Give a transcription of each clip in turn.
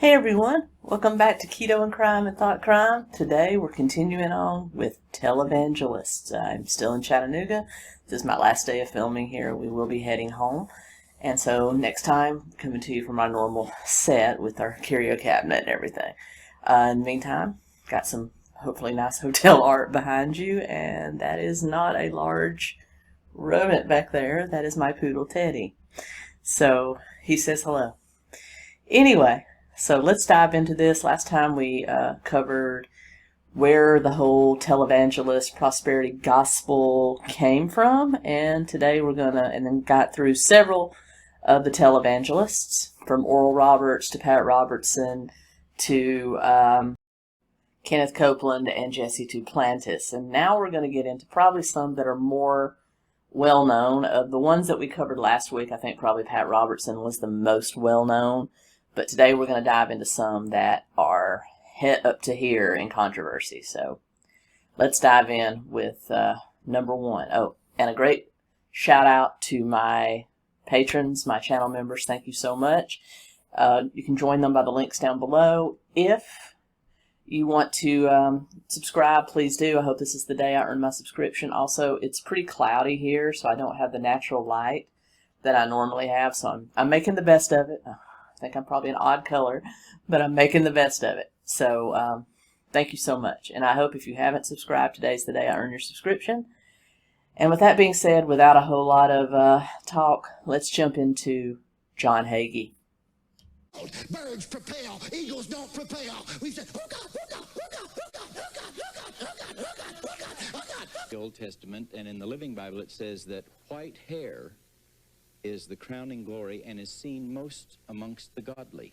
Hey everyone, welcome back to Keto and Crime and Thought Crime. Today we're continuing on with televangelists. I'm still in Chattanooga. This is my last day of filming here. We will be heading home. And so next time, coming to you from our normal set with our curio cabinet and everything. In the meantime, got some hopefully nice hotel art behind you, and that is not a large rodent back there. That is my poodle Teddy. So he says hello. Anyway, so let's dive into this. Last time we covered where the whole televangelist prosperity gospel came from, and today we're and then got through several of the televangelists, from Oral Roberts to Pat Robertson to Kenneth Copeland and Jesse Duplantis. And now we're going to get into probably some that are more well-known. Of the ones that we covered last week, I think probably Pat Robertson was the most well-known. But today we're going to dive into some that are up to here in controversy. So let's dive in with number one. Oh, and a great shout out to my patrons, my channel members. Thank you so much. You can join them by the links down below. If you want to subscribe, please do. I hope this is the day I earn my subscription. Also, it's pretty cloudy here, so I don't have the natural light that I normally have. So I'm making the best of it. I think I'm probably an odd color, but I'm making the best of it. So thank you so much. And I hope if you haven't subscribed, today's the day I earn your subscription. And with that being said, without a whole lot of talk, let's jump into John Hagee. Birds propel, eagles don't propel. We said, oh God, oh God, oh God, oh God, oh God, oh God, oh God, oh God, oh God, oh God. The Old Testament, and in the Living Bible it says that white hair is the crowning glory and is seen most amongst the godly.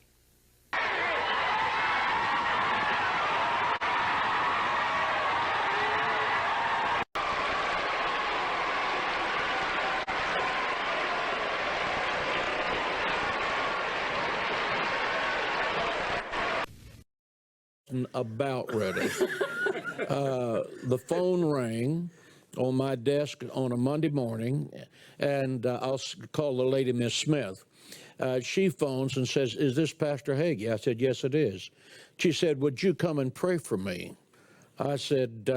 About ready. The phone rang on my desk on a Monday morning, and I'll call the lady Miss Smith. She phones and says, "Is this Pastor Hagee?" I said, "Yes, it is." She said, "Would you come and pray for me?" I said,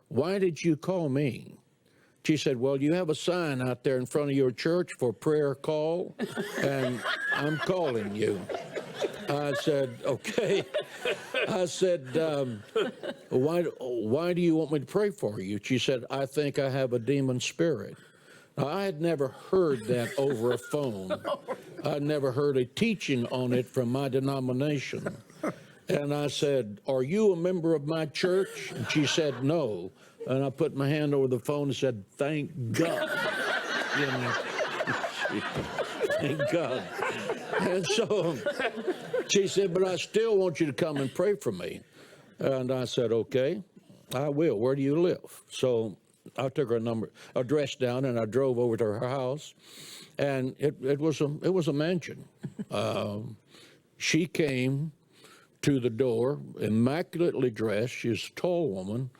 "Why did you call me?" She said, "Well, you have a sign out there in front of your church for prayer call, and I'm calling you." I said, "Okay." I said, why do you want me to pray for you? She said, "I think I have a demon spirit." Now, I had never heard that over a phone. I'd never heard a teaching on it from my denomination. And I said, "Are you a member of my church?" And she said, "No." And I put my hand over the phone and said, "Thank God." You know, thank God. And so she said, "But I still want you to come and pray for me." And I said, "Okay, I will. Where do you live?" So I took her address down, and I drove over to her house, and it was a mansion. She came to the door, immaculately dressed. She's a tall woman,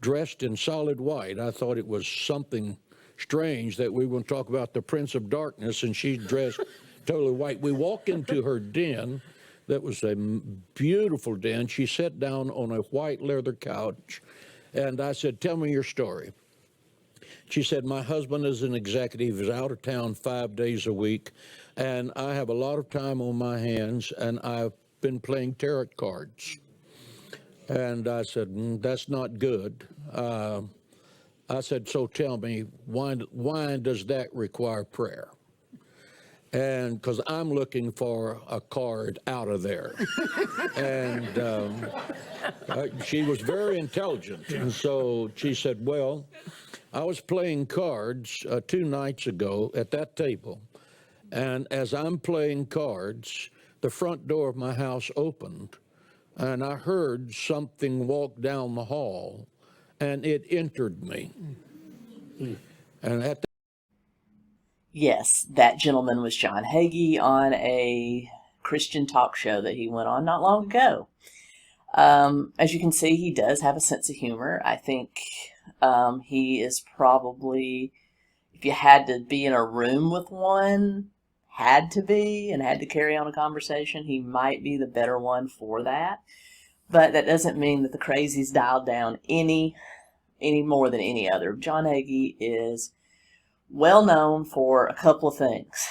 dressed in solid white. I thought it was something strange that we were going to talk about the Prince of Darkness, and she's dressed totally white. We walked into her den. That was a beautiful den. She sat down on a white leather couch, and I said, "Tell me your story." She said, "My husband is an executive. He's out of town 5 days a week, and I have a lot of time on my hands, and I've been playing tarot cards." And I said, "That's not good." I said, "So tell me, why does that require prayer?" And because I'm looking for a card out of there. And she was very intelligent. And so she said, "Well, I was playing cards 2 nights ago at that table. And as I'm playing cards, the front door of my house opened, and I heard something walk down the hall, and it entered me." And at Yes, that gentleman was John Hagee on a Christian talk show that he went on not long ago. As you can see, he does have a sense of humor. I think he is probably, if you had to be in a room with one, had to be and had to carry on a conversation, he might be the better one for that. But that doesn't mean that the crazies dialed down any more than any other. John Hagee is well known for a couple of things.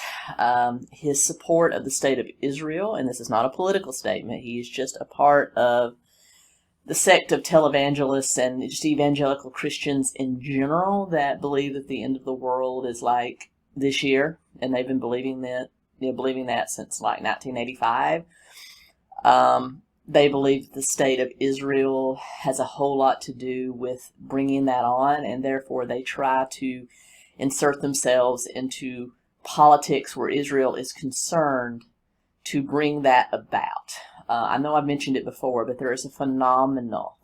His support of the state of Israel, and this is not a political statement, he is just a part of the sect of televangelists and just evangelical Christians in general that believe that the end of the world is like this year, and they've been believing that since like 1985. They believe the state of Israel has a whole lot to do with bringing that on, and therefore they try to insert themselves into politics where Israel is concerned to bring that about. I know I've mentioned it before, but there is a phenomenal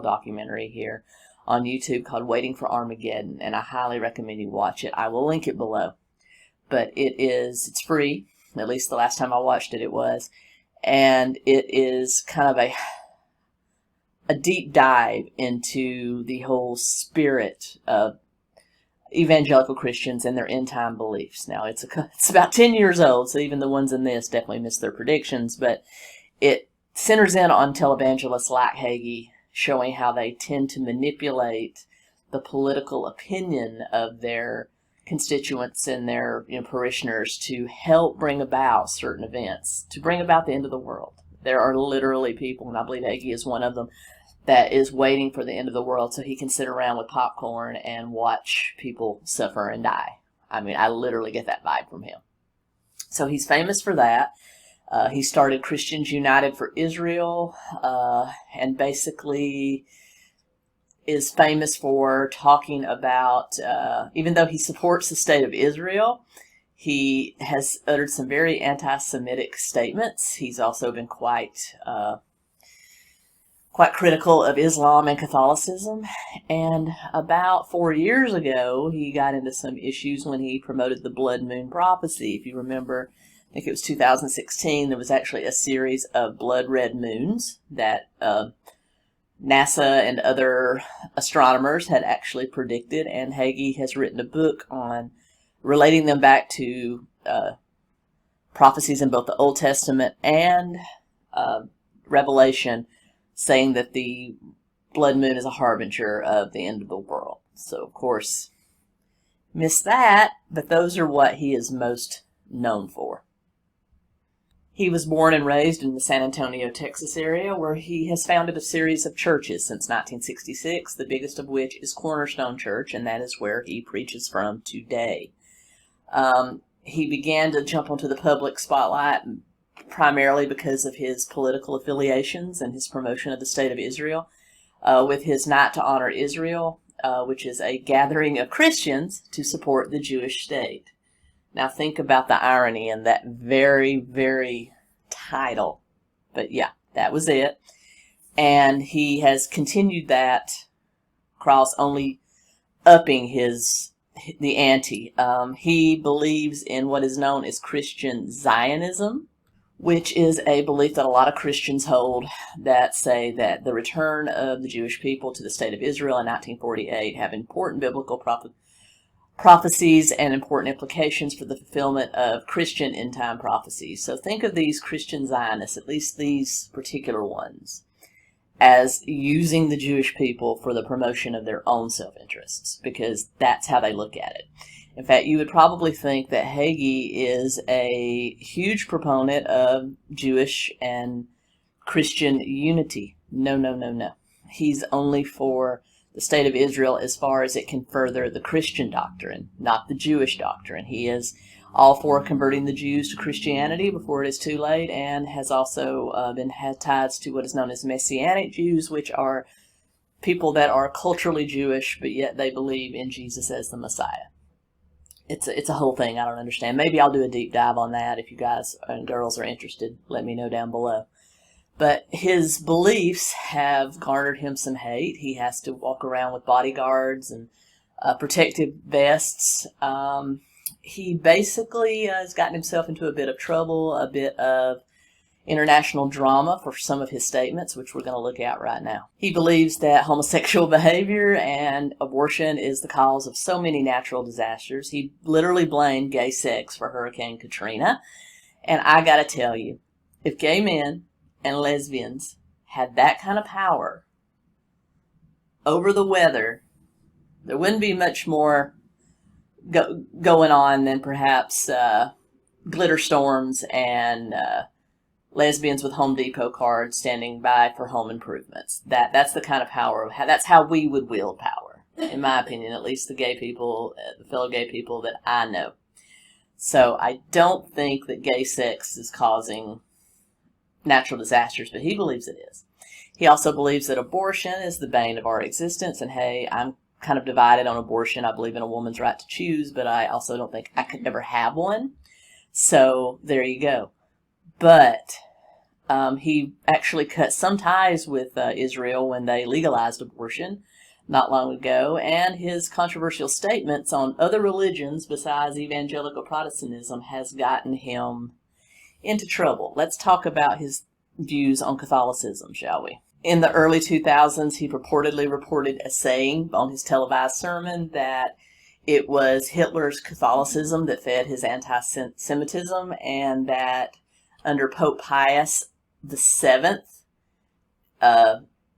documentary here on YouTube called Waiting for Armageddon, and I highly recommend you watch it. I will link it below. But it's free. At least the last time I watched it, it was. And it is kind of a deep dive into the whole spirit of evangelical Christians and their end-time beliefs. Now, it's about 10 years old, so even the ones in this definitely missed their predictions, but it centers in on televangelists like Hagee, showing how they tend to manipulate the political opinion of their constituents and their parishioners to help bring about certain events, to bring about the end of the world. There are literally people, and I believe Hagee is one of them, that is waiting for the end of the world so he can sit around with popcorn and watch people suffer and die. I mean, I literally get that vibe from him. So he's famous for that. He started Christians United for Israel, and basically is famous for talking about, even though he supports the state of Israel, he has uttered some very anti-Semitic statements. He's also been quite critical of Islam and Catholicism. And about 4 years ago, he got into some issues when he promoted the blood moon prophecy. If you remember, I think it was 2016, there was actually a series of blood red moons that NASA and other astronomers had actually predicted, and Hagee has written a book on relating them back to prophecies in both the Old Testament and Revelation, saying that the blood moon is a harbinger of the end of the world. So, of course, missed that, but those are what he is most known for. He was born and raised in the San Antonio, Texas area, where he has founded a series of churches since 1966, the biggest of which is Cornerstone Church, and that is where he preaches from today. He began to jump onto the public spotlight primarily because of his political affiliations and his promotion of the State of Israel, with his Night to Honor Israel, which is a gathering of Christians to support the Jewish state. Now think about the irony in that very, very title. But yeah, that was it. And he has continued that cross, only upping the ante. He believes in what is known as Christian Zionism, which is a belief that a lot of Christians hold, that say that the return of the Jewish people to the state of Israel in 1948 have important biblical prophecies and important implications for the fulfillment of Christian end-time prophecies. So think of these Christian Zionists, at least these particular ones, as using the Jewish people for the promotion of their own self-interests, because that's how they look at it. In fact, you would probably think that Hagee is a huge proponent of Jewish and Christian unity. No. He's only for the state of Israel as far as it can further the Christian doctrine, not the Jewish doctrine. He is all for converting the Jews to Christianity before it is too late, and has also had ties to what is known as Messianic Jews, which are people that are culturally Jewish, but yet they believe in Jesus as the Messiah. It's a whole thing I don't understand. Maybe I'll do a deep dive on that. If you guys and girls are interested, let me know down below. But his beliefs have garnered him some hate. He has to walk around with bodyguards and protective vests. He basically has gotten himself into a bit of trouble, a bit of international drama for some of his statements, which we're going to look at right now. He believes that homosexual behavior and abortion is the cause of so many natural disasters. He literally blamed gay sex for Hurricane Katrina. And I got to tell you, if gay men and lesbians had that kind of power over the weather, there wouldn't be much more going on than perhaps glitter storms and lesbians with Home Depot cards standing by for home improvements. That's the kind of power. That's how we would wield power, in my opinion, at least the gay people, the fellow gay people that I know. So I don't think that gay sex is causing natural disasters, but he believes it is. He also believes that abortion is the bane of our existence. And hey, I'm kind of divided on abortion. I believe in a woman's right to choose, but I also don't think I could ever have one. So there you go. But he actually cut some ties with Israel when they legalized abortion not long ago, and his controversial statements on other religions besides evangelical Protestantism has gotten him into trouble. Let's talk about his views on Catholicism, shall we? In the early 2000s, he purportedly reported a saying on his televised sermon that it was Hitler's Catholicism that fed his anti-Semitism, and that under Pope Pius VII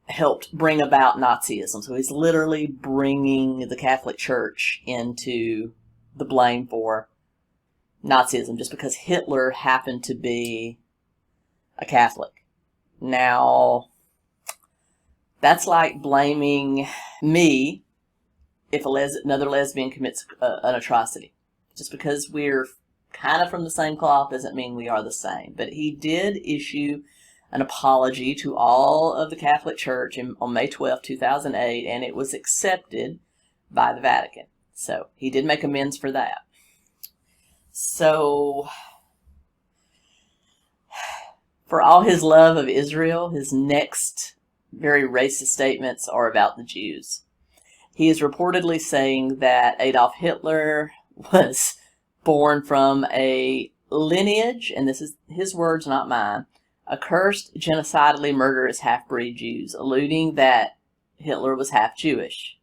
helped bring about Nazism. So he's literally bringing the Catholic Church into the blame for Nazism just because Hitler happened to be a Catholic. Now, that's like blaming me if another lesbian commits an atrocity. Just because we're kind of from the same cloth doesn't mean we are the same. But he did issue an apology to all of the Catholic Church on May 12, 2008, and it was accepted by the Vatican. So he did make amends for that. So, for all his love of Israel, his next very racist statements are about the Jews. He is reportedly saying that Adolf Hitler was born from a lineage, and this is his words, not mine, accursed, genocidally murderous half-breed Jews, alluding that Hitler was half Jewish.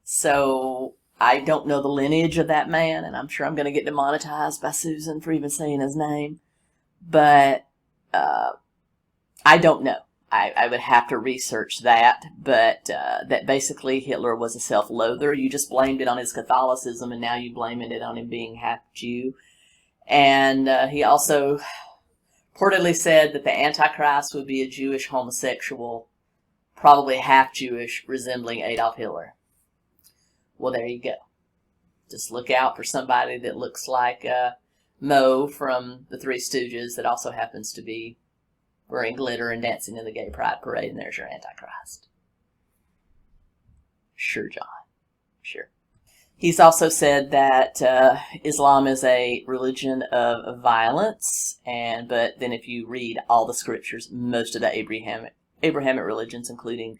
So I don't know the lineage of that man, and I'm sure I'm going to get demonetized by Susan for even saying his name. But I don't know. I would have to research that, but that basically Hitler was a self-loather. You just blamed it on his Catholicism, and now you blaming it on him being half Jew. And he also reportedly said that the Antichrist would be a Jewish homosexual, probably half Jewish, resembling Adolf Hitler. Well, there you go. Just look out for somebody that looks like Moe from the Three Stooges that also happens to be wearing glitter and dancing in the gay pride parade, and there's your Antichrist. Sure, John. Sure. He's also said that Islam is a religion of violence, but then if you read all the scriptures, most of the Abrahamic religions, including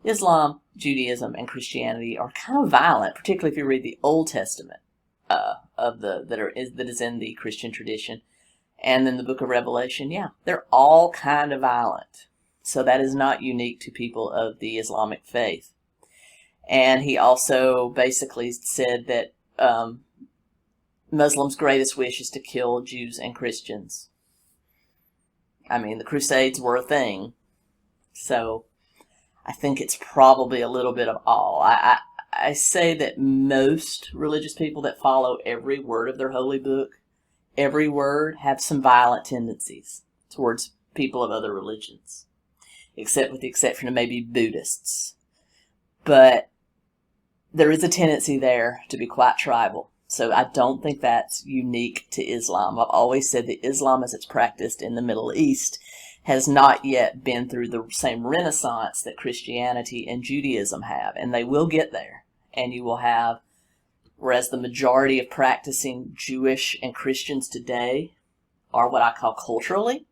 Islam, Judaism, and Christianity, are kind of violent, particularly if you read the Old Testament that is in the Christian tradition. And then the book of Revelation, yeah, they're all kind of violent. So that is not unique to people of the Islamic faith. And he also basically said that Muslims' greatest wish is to kill Jews and Christians. I mean, the Crusades were a thing. So I think it's probably a little bit of all. I say that most religious people that follow every word of their holy book, every word, have some violent tendencies towards people of other religions, except with the exception of maybe Buddhists. But there is a tendency there to be quite tribal. So I don't think that's unique to Islam. I've always said that Islam, as it's practiced in the Middle East, has not yet been through the same renaissance that Christianity and Judaism have. And they will get there. And you will have, whereas the majority of practicing Jewish and Christians today are what I call culturally,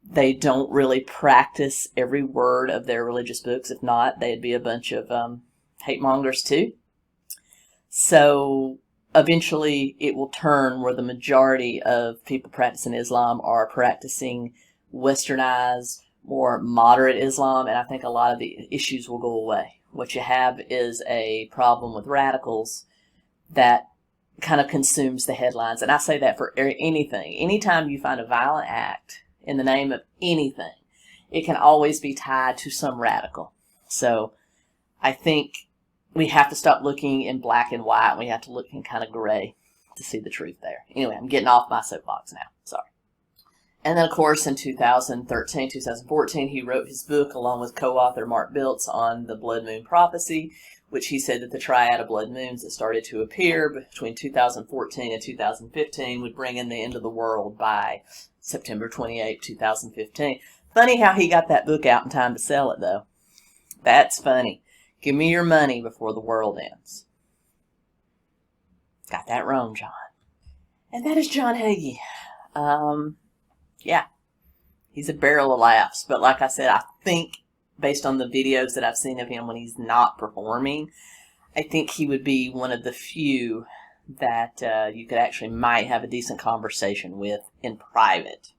they don't really practice every word of their religious books. If not, they'd be a bunch of hate mongers too. So eventually it will turn where the majority of people practicing Islam are practicing westernized, more moderate Islam, and I think a lot of the issues will go away. What you have is a problem with radicals that kind of consumes the headlines. And I say that for anything. Anytime you find a violent act in the name of anything, it can always be tied to some radical. So I think we have to stop looking in black and white. We have to look in kind of gray to see the truth there. Anyway, I'm getting off my soapbox now. Sorry. And then, of course, in 2013, 2014, he wrote his book along with co-author Mark Biltz on the blood moon prophecy, which he said that the triad of blood moons that started to appear between 2014 and 2015 would bring in the end of the world by September 28, 2015. Funny how he got that book out in time to sell it, though. That's funny. Give me your money before the world ends. Got that wrong, John. And that is John Hagee. Yeah, he's a barrel of laughs. But like I said, I think based on the videos that I've seen of him when he's not performing, I think he would be one of the few that you could actually might have a decent conversation with in private.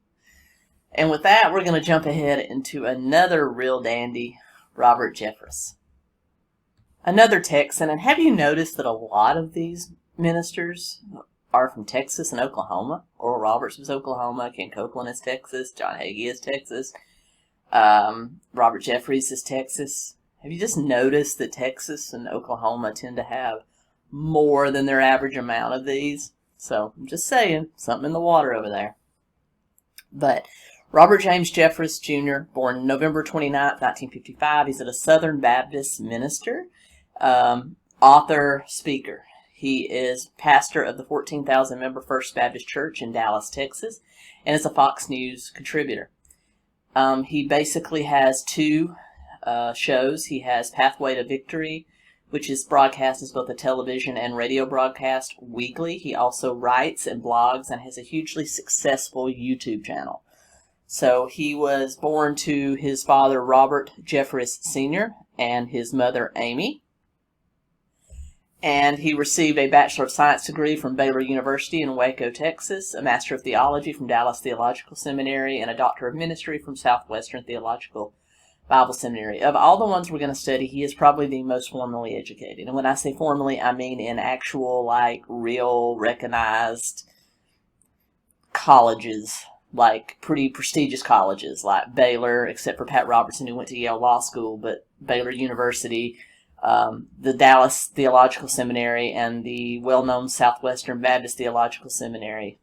And with that, we're going to jump ahead into another real dandy, Robert Jeffress. Another Texan, and have you noticed that a lot of these ministers are from Texas and Oklahoma? Oral Roberts was Oklahoma, Ken Copeland is Texas, John Hagee is Texas, Robert Jeffress is Texas. Have you just noticed that Texas and Oklahoma tend to have more than their average amount of these? So I'm just saying, something in the water over there. But Robert James Jeffress Jr., born November 29, 1955. He's a Southern Baptist minister, author, speaker. He is pastor of the 14,000-member First Baptist Church in Dallas, Texas, and is a Fox News contributor. He basically has two shows. He has Pathway to Victory, which is broadcast as both a television and radio broadcast weekly. He also writes and blogs and has a hugely successful YouTube channel. So he was born to his father, Robert Jeffress Sr., and his mother, Amy. And he received a Bachelor of Science degree from Baylor University in Waco, Texas, a Master of Theology from Dallas Theological Seminary, and a Doctor of Ministry from Southwestern Theological Bible Seminary. Of all the ones we're going to study, he is probably the most formally educated. And when I say formally, I mean in actual, like, real, recognized colleges, like pretty prestigious colleges, like Baylor, except for Pat Robertson, who went to Yale Law School, but Baylor University, the Dallas Theological Seminary, and the well-known Southwestern Baptist Theological Seminary.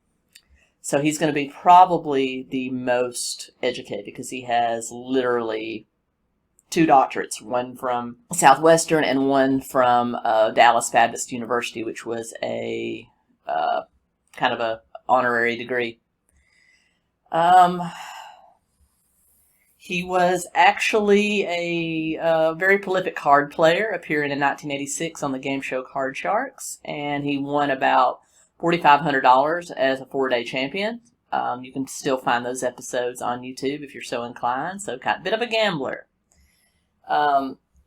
So he's going to be probably the most educated because he has literally 2 doctorates, one from Southwestern and one from Dallas Baptist University, which was a kind of a honorary degree. He was actually a very prolific card player, appearing in 1986 on the game show Card Sharks, and he won about $4,500 as a 4-day champion. You can still find those episodes on YouTube if you're so inclined, so kind of a bit of a gambler.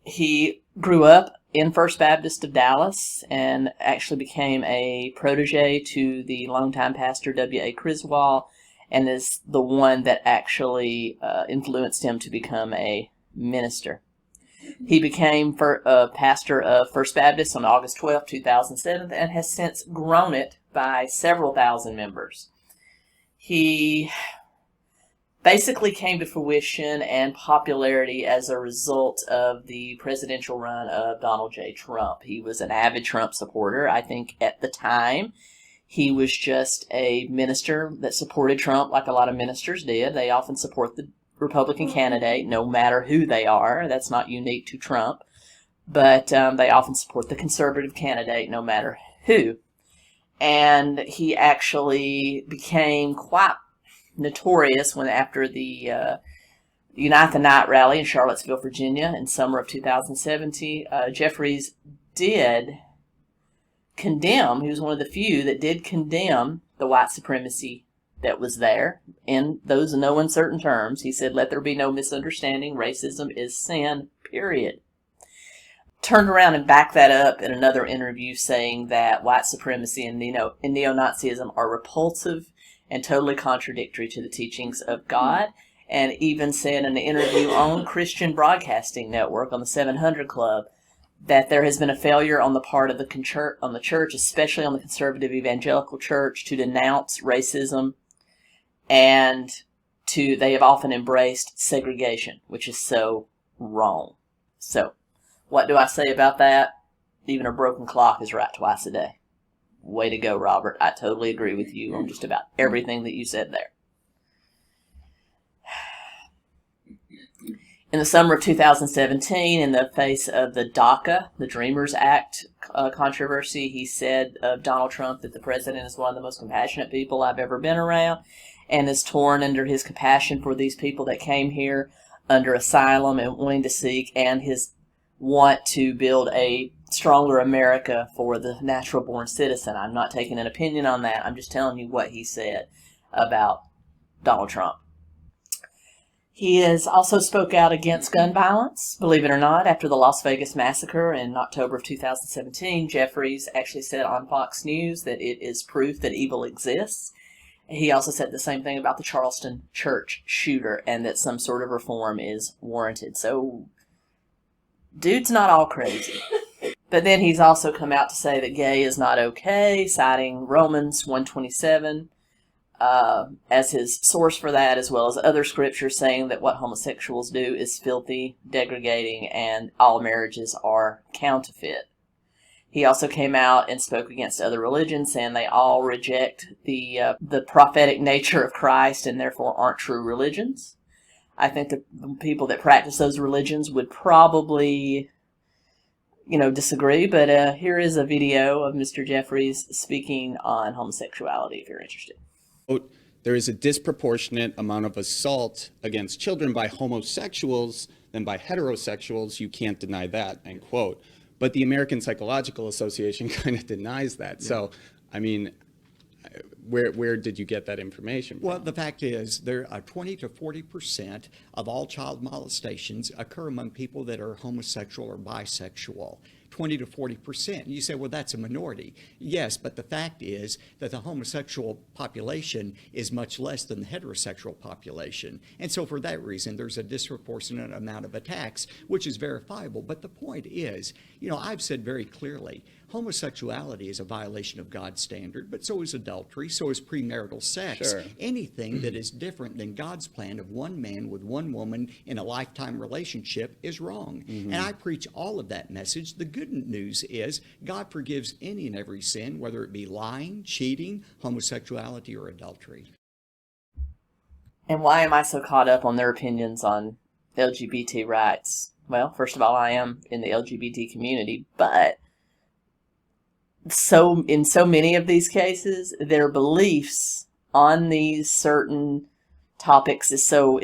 He grew up in First Baptist of Dallas and actually became a protege to the longtime pastor W.A. Criswell, and is the one that actually influenced him to become a minister. He became pastor of First Baptist on August 12, 2007, and has since grown it by several thousand members. He basically came to fruition and popularity as a result of the presidential run of Donald J. Trump. He was an avid Trump supporter. I think at the time, he was just a minister that supported Trump like a lot of ministers did. They often support the Republican candidate, no matter who they are. That's not unique to Trump. But they often support the conservative candidate, no matter who. And he actually became quite notorious when after the Unite the Night rally in Charlottesville, Virginia in summer of 2017, Jeffress did condemn, he was one of the few that did condemn the white supremacy that was there in those no uncertain terms. He said, "Let there be no misunderstanding. Racism is sin, period." Turned around and backed that up in another interview, saying that white supremacy and neo-Nazism are repulsive and totally contradictory to the teachings of God, and even said in an interview on Christian Broadcasting Network on the 700 Club that there has been a failure on the part of the church, especially on the conservative evangelical church, to denounce racism, and they have often embraced segregation, which is so wrong. So, what do I say about that? Even a broken clock is right twice a day. Way to go, Robert. I totally agree with you on just about everything that you said there. In the summer of 2017, in the face of the DACA, the Dreamers Act controversy, he said of Donald Trump that the president is one of the most compassionate people I've ever been around, and is torn under his compassion for these people that came here under asylum and wanting to seek, and his want to build a stronger America for the natural-born citizen. I'm not taking an opinion on that. I'm just telling you what he said about Donald Trump. He has also spoke out against gun violence, believe it or not. After the Las Vegas massacre in October of 2017, Jeffress actually said on Fox News that it is proof that evil exists. He also said the same thing about the Charleston church shooter, and that some sort of reform is warranted. So, dude's not all crazy. But then he's also come out to say that gay is not okay, citing Romans 1:27 as his source for that, as well as other scriptures saying that what homosexuals do is filthy, degrading, and all marriages are counterfeit. He also came out and spoke against other religions, saying they all reject the prophetic nature of Christ and therefore aren't true religions. I think the people that practice those religions would probably, disagree, but here is a video of Mr. Jeffress speaking on homosexuality, if you're interested. There is a disproportionate amount of assault against children by homosexuals than by heterosexuals. You can't deny that, end quote. But the American Psychological Association kind of denies that. Yeah. So, I mean, where did you get that information from? Well, the fact is, there are 20 to 40% of all child molestations occur among people that are homosexual or bisexual. 20 to 40%. You say, well, that's a minority. Yes, but the fact is that the homosexual population is much less than the heterosexual population. And so for that reason, there's a disproportionate amount of attacks, which is verifiable. But the point is, I've said very clearly, homosexuality is a violation of God's standard, but so is adultery, so is premarital sex. Sure. Anything that is different than God's plan of one man with one woman in a lifetime relationship is wrong. Mm-hmm. And I preach all of that message. The good news is God forgives any and every sin, whether it be lying, cheating, homosexuality, or adultery. And why am I so caught up on their opinions on LGBT rights? Well, first of all, I am in the LGBT community, but in so many of these cases, their beliefs on these certain topics is so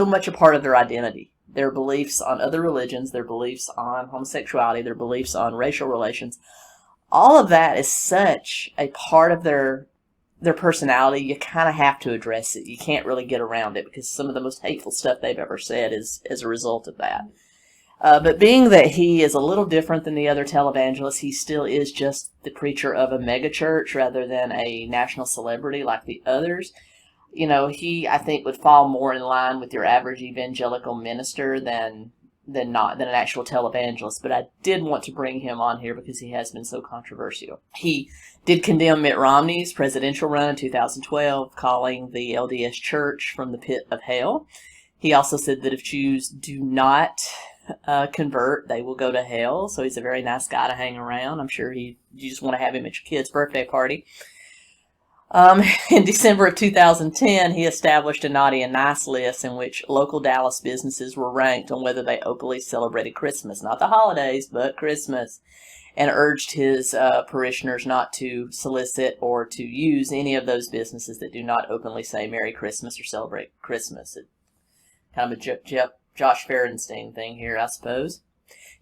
much a part of their identity. Their beliefs on other religions, their beliefs on homosexuality, their beliefs on racial relations, all of that is such a part of their personality. You kind of have to address it. You can't really get around it, because some of the most hateful stuff they've ever said is as a result of that. But being that he is a little different than the other televangelists, he still is just the preacher of a megachurch rather than a national celebrity like the others. He, I think, would fall more in line with your average evangelical minister than an actual televangelist. But I did want to bring him on here because he has been so controversial. He did condemn Mitt Romney's presidential run in 2012, calling the LDS Church from the pit of hell. He also said that if Jews do not convert, they will go to hell. So he's a very nice guy to hang around. I'm sure you just want to have him at your kid's birthday party. In December of 2010, he established a naughty and nice list in which local Dallas businesses were ranked on whether they openly celebrated Christmas, not the holidays, but Christmas, and urged his parishioners not to solicit or to use any of those businesses that do not openly say Merry Christmas or celebrate Christmas. Kind of a Josh Fehrenstein thing here, I suppose.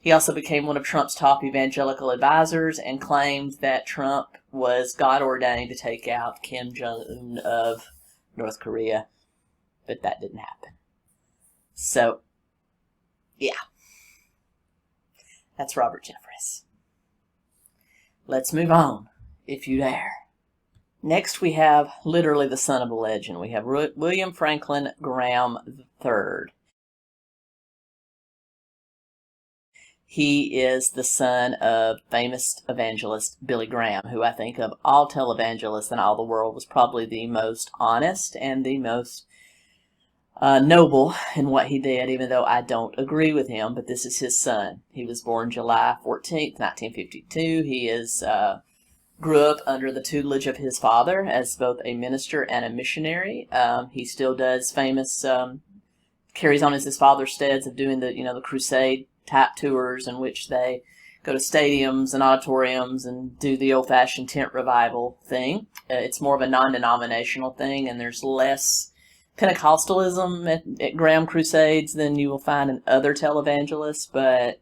He also became one of Trump's top evangelical advisors and claimed that Trump was God-ordained to take out Kim Jong-un of North Korea. But that didn't happen. So, yeah. That's Robert Jeffress. Let's move on, if you dare. Next, we have literally the son of a legend. We have William Franklin Graham III. He is the son of famous evangelist Billy Graham, who I think of all televangelists in all the world was probably the most honest and the most noble in what he did, even though I don't agree with him. But this is his son. He was born July 14th, 1952. He grew up under the tutelage of his father as both a minister and a missionary. He still does carries on as his father's steads of doing the crusade type tours in which they go to stadiums and auditoriums and do the old-fashioned tent revival thing. It's more of a non-denominational thing, and there's less Pentecostalism at Graham Crusades than you will find in other televangelists. But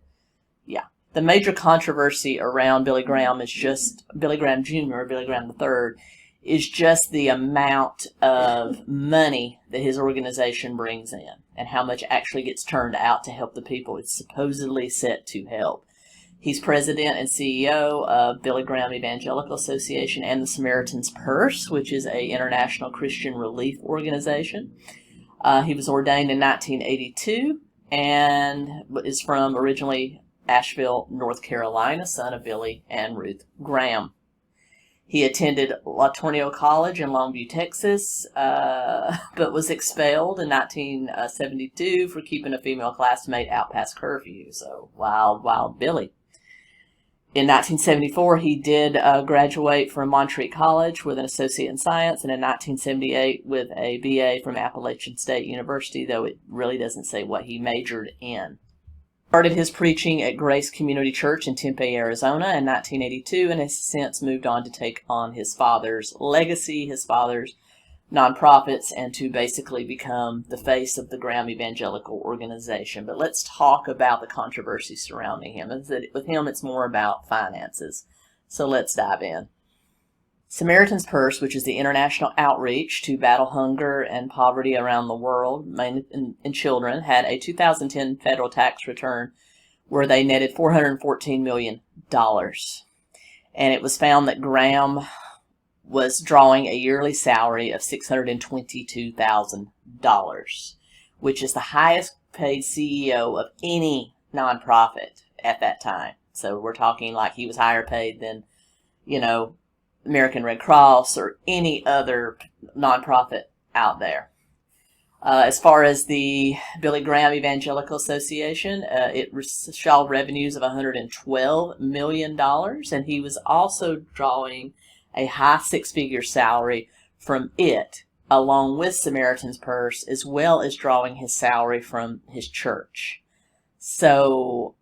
yeah, the major controversy around Billy Graham is just Billy Graham Jr., Billy Graham III, is just the amount of money that his organization brings in and how much actually gets turned out to help the people it's supposedly set to help. He's president and CEO of Billy Graham Evangelical Association and the Samaritan's Purse, which is an international Christian relief organization. He was ordained in 1982 and is from originally Asheville, North Carolina, son of Billy and Ruth Graham. He attended La Tornillo College in Longview, Texas, but was expelled in 1972 for keeping a female classmate out past curfew. So, wild Billy. In 1974, he did graduate from Montreat College with an associate in science, and in 1978 with a BA from Appalachian State University, though it really doesn't say what he majored in. Started his preaching at Grace Community Church in Tempe, Arizona in 1982, and has since moved on to take on his father's legacy, his father's nonprofits, and to basically become the face of the Graham Evangelical Organization. But let's talk about the controversy surrounding him. With him, it's more about finances. So let's dive in. Samaritan's Purse, which is the international outreach to battle hunger and poverty around the world, mainly in children, had a 2010 federal tax return where they netted $414 million. And it was found that Graham was drawing a yearly salary of $622,000, which is the highest paid CEO of any nonprofit at that time. So we're talking like he was higher paid than, American Red Cross or any other nonprofit out there. As far as the Billy Graham Evangelical Association, it saw revenues of $112 million, and he was also drawing a high six-figure salary from it, along with Samaritan's Purse, as well as drawing his salary from his church. So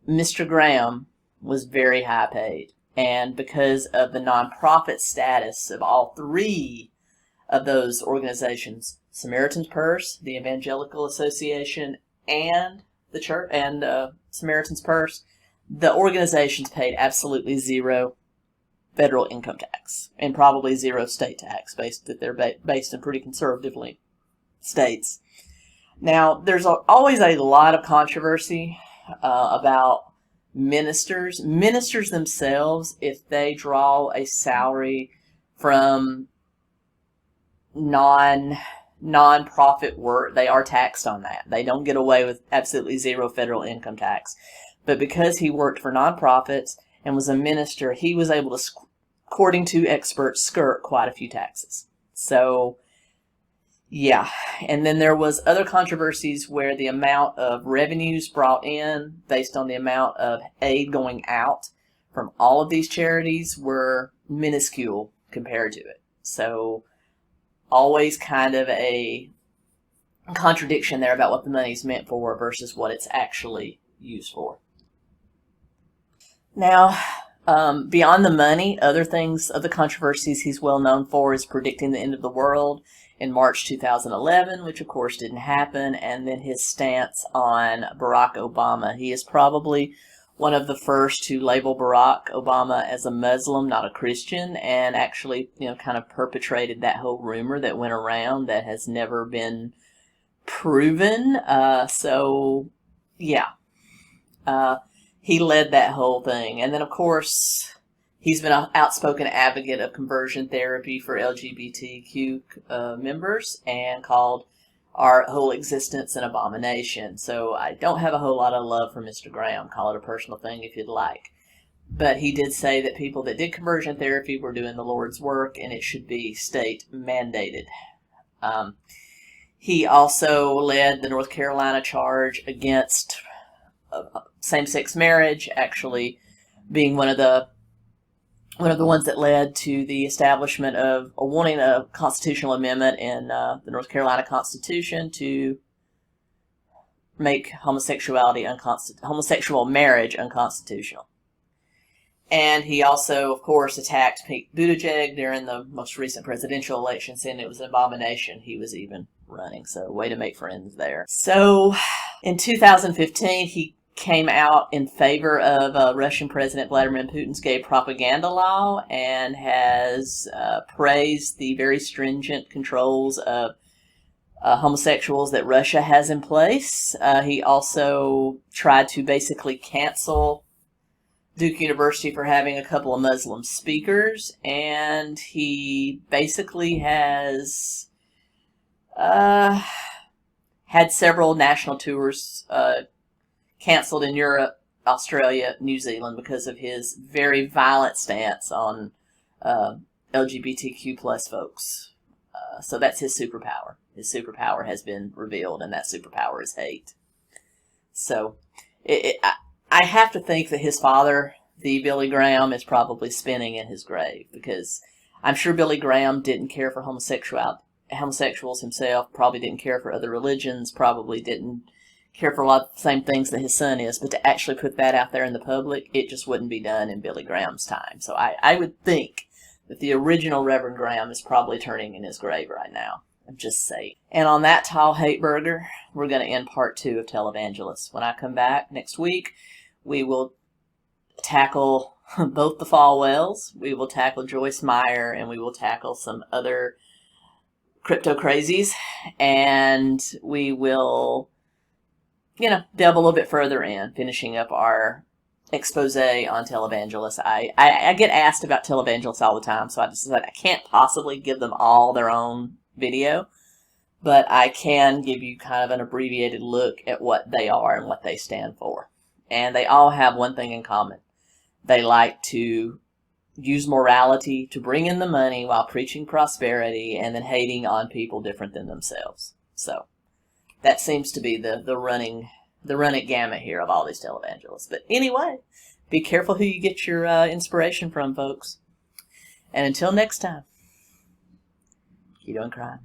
Mr. Graham was very high paid. And because of the nonprofit status of all three of those organizations, Samaritan's Purse, the Evangelical Association, and the church, and Samaritan's Purse, the organizations paid absolutely zero federal income tax and probably zero state tax, that they're based in pretty conservatively states. Now, there's always a lot of controversy about ministers themselves. If they draw a salary from non-profit work, they are taxed on that. They don't get away with absolutely zero federal income tax. But because he worked for nonprofits and was a minister, he was able to, according to experts, skirt quite a few taxes. So yeah, and then there was other controversies where the amount of revenues brought in based on the amount of aid going out from all of these charities were minuscule compared to it. So always kind of a contradiction there about what the money's meant for versus what it's actually used for. Now, beyond the money, other things of the controversies he's well known for is predicting the end of the world in March 2011, which of course didn't happen, and then his stance on Barack Obama. He is probably one of the first to label Barack Obama as a Muslim, not a Christian, and actually, kind of perpetrated that whole rumor that went around that has never been proven. He led that whole thing. And then, of course, He's been an outspoken advocate of conversion therapy for LGBTQ members and called our whole existence an abomination. So I don't have a whole lot of love for Mr. Graham. Call it a personal thing if you'd like. But he did say that people that did conversion therapy were doing the Lord's work and it should be state mandated. He also led the North Carolina charge against same-sex marriage, actually being one of the ones that led to the establishment of, or wanting a constitutional amendment in the North Carolina Constitution to make homosexual marriage unconstitutional. And he also, of course, attacked Pete Buttigieg during the most recent presidential election, saying it was an abomination he was even running. So, way to make friends there. So, in 2015, he came out in favor of Russian President Vladimir Putin's gay propaganda law and has praised the very stringent controls of homosexuals that Russia has in place. He also tried to basically cancel Duke University for having a couple of Muslim speakers, and he basically has had several national tours canceled in Europe, Australia, New Zealand because of his very violent stance on LGBTQ plus folks. So that's his superpower. His superpower has been revealed, and that superpower is hate. So I have to think that his father, the Billy Graham, is probably spinning in his grave, because I'm sure Billy Graham didn't care for homosexuals himself, probably didn't care for other religions, probably didn't care for a lot of the same things that his son is, but to actually put that out there in the public, it just wouldn't be done in Billy Graham's time. So I would think that the original Reverend Graham is probably turning in his grave right now. I'm just saying. And on that tall hate burger, we're going to end part 2 of Televangelists. When I come back next week, we will tackle both the Falwells, we will tackle Joyce Meyer, and we will tackle some other crypto crazies, and we will, delve a little bit further in, finishing up our expose on televangelists. I get asked about televangelists all the time, so I decided I can't possibly give them all their own video, but I can give you kind of an abbreviated look at what they are and what they stand for. And they all have one thing in common. They like to use morality to bring in the money while preaching prosperity and then hating on people different than themselves. So that seems to be the running gamut here of all these televangelists. But anyway, be careful who you get your inspiration from, folks. And until next time, keep on crying.